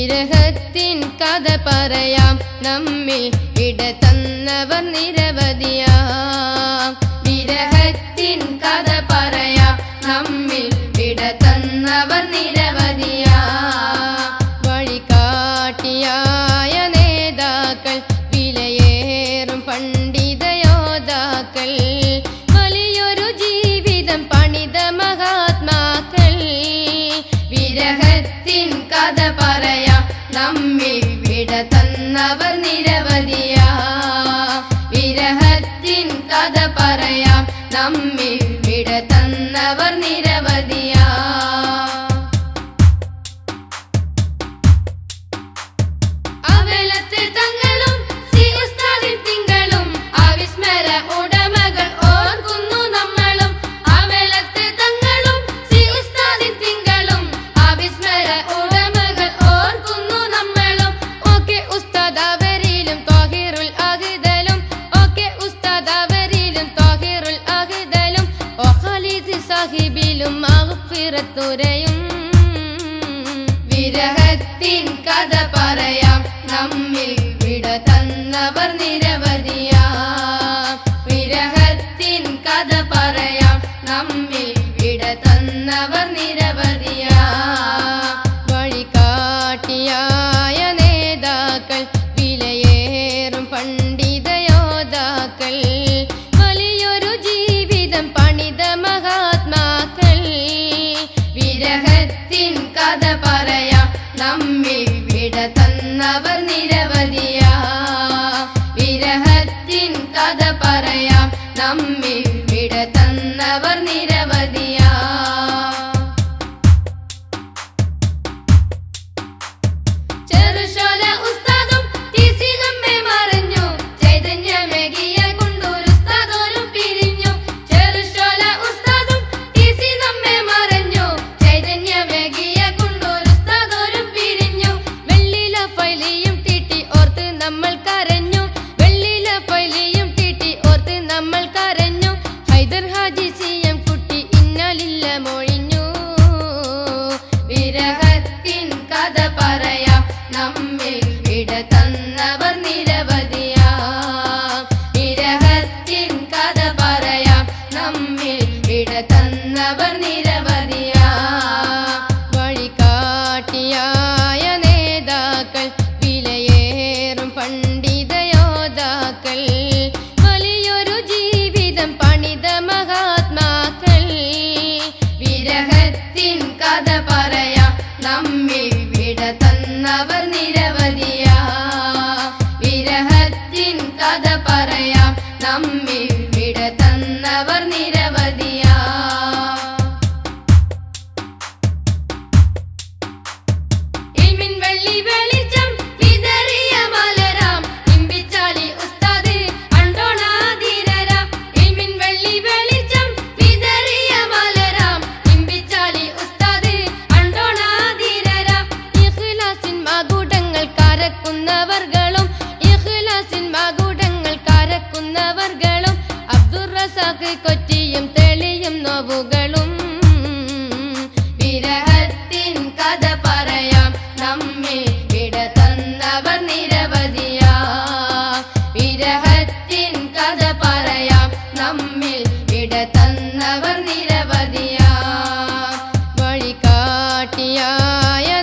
വിരഹത്തിൻ കഥ പറയാം നമ്മിൽ ഇട തന്നവർ നിരവധിയാം വിരഹത്തിൻ കഥ പറയാം നമ്മിൽ ഇട തന്നവർ നിരവധിയാം വഴികാട്ടിയായ നേതാക്കൾ വിലയേറും പണ്ഡിത യോദ്ധാക്കൾ വലിയൊരു ജീവിതം പണിത മഹാത്മാക്കൾ വിരഹത്തിൻ കഥ പറയാം നമ്മിൽ വിട തന്നവർ നിരവധിയാ വിരഹത്തിൻ കഥ പറയാം നമ്മിൽ വിട തന്നവർ നിരവധിയാ അവലത്തെ തങ്ങളും സി ഉസ്താദിൻ തിങ്കളും അവിസ്മര ഉടമകൾ ഓർക്കുന്നു നമ്മളും അവലത്തെ തങ്ങളും സി ഉസ്താദിൻ തിങ്കളും അവിസ്മര ഉടമകൾ ഓർക്കുന്നു നമ്മളും ഓക്കെ ഉസ്താദ് അവരിലും ത്വാഹിറുൽ അഗ്ദലും ഓക്കെ ഉസ്താദ് അവരിലും ത്വാഹിറുൽ അഗ്ദലും ഓ ഖലീദ് സാഹിബിലും മഗ്ഫിറത്തുരയും വിരഹത്തിൻ കഥ പറയാം നമ്മിൽ വിട തന്നവർ നിരവധിയാ വിരഹത്തിൻ കഥ പറയാം നമ്മിൽ വിട തന്നവർ നിരവധിയാ വഴികാട്ടിയായ നേതാക്കൾ വിലയേറും പണ്ഡിത യോദ്ധാക്കൾ വലിയൊരു ജീവിതം പണിത മഹാത്മാക്കൾ വിരഹത്തിൻ കഥ പറയാം നമ്മിൽ വിട തന്നവർ നിരവധിയാ വിരഹത്തിൻ കഥ പറയാം നമ്മിൽ വിട തന്നവർ നിരവധിയാ ചെറുശോല ഉസ്താദും ടിസി നമ്മെ മറഞ്ഞു ചൈതന്യമേകിയ കുണ്ടൂർ ഉസ്താദോലും പിരിഞ്ഞു ചെറുശോല ഉസ്താദും ടിസി നമ്മെ മറഞ്ഞു ചൈതന്യമേകിയ കുണ്ടൂർ ഉസ്താദോലും പിരിഞ്ഞു വെള്ളില ഫൈലിയും ടിടി ഓർത്ത് നമ്മൾ കരഞ്ഞു വെള്ളില ഫൈലിയും ടിടി ഓർത്ത് നമ്മൾ കരഞ്ഞു ഹൈദർ ഹാജി സിഎം കുട്ടി ഇന്നലില്ല മൊഴിഞ്ഞു വിരഹത്തിൻ കഥ പറയാം നമ്മിൽ വിട തന്നവർ നിരവധിയാ വിരഹത്തിൻ കഥ പറയാം നമ്മിൽ വിട തന്നവർ നിരവധിയാ വഴികാട്ടിയായ നേതാക്കൾ വിലയേറും പണ്ഡിത യോദ്ധാക്കൾ വലിയൊരു ജീവിതം പണിത മഹാത്മാക്കൾ വിരഹത്തിൻ കഥ പറയാം നമ്മിൽ വിട തന്നവർ നിരവധിയാ വിരഹത്തിൻ കഥ പറയാം നമ്മിൽ വിട തന്നവർ നിരവധിയാ ഇൽമിൻ വെള്ളി വെളിച്ചം വിതറിയ മലരാം ഇമ്പിച്ചാലി ഉസ്താദ് അണ്ടോണാധീരരാം ഇൽമിൻ വെള്ളി വെളിച്ചം വിതറിയ മലരാം ഇമ്പിച്ചാലി ഉസ്താദ് അണ്ടോണാധീരരാം ഇഖ്ലാസിൻ മകുടങ്ങൾ കരക്കുന്നവർകളും ഇഖ്ലാസിൻ മകുടങ്ങൾ കരക്കുന്നവർകളും അബ്ദുർ റസാഖ് കൊറ്റിയും തെളിയും നോവുകളും വിരഹത്തിൻ കഥ പറയാം നമ്മിൽ വിട തന്നവർ നിരവധിയാ വിരഹത്തിൻ കഥ പറയാം നമ്മിൽ വിട തന്നവർ നിരവധിയാ വഴികാട്ടിയായ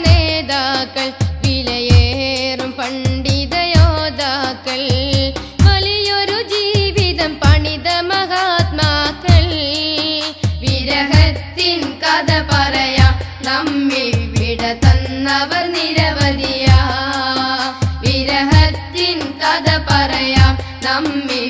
നേതാക്കൾ വിലയേറും പണ്ഡിത യോദ്ധാക്കൾ വലിയൊരു ജീവിതം പണിത മഹാത്മാക്കൾ വിരഹത്തിൻ കഥ പറയാം നമ്മിൽ വിട തന്നവർ നിരവധിയാ വിരഹത്തിൻ കഥ പറയാം നമ്മിൽ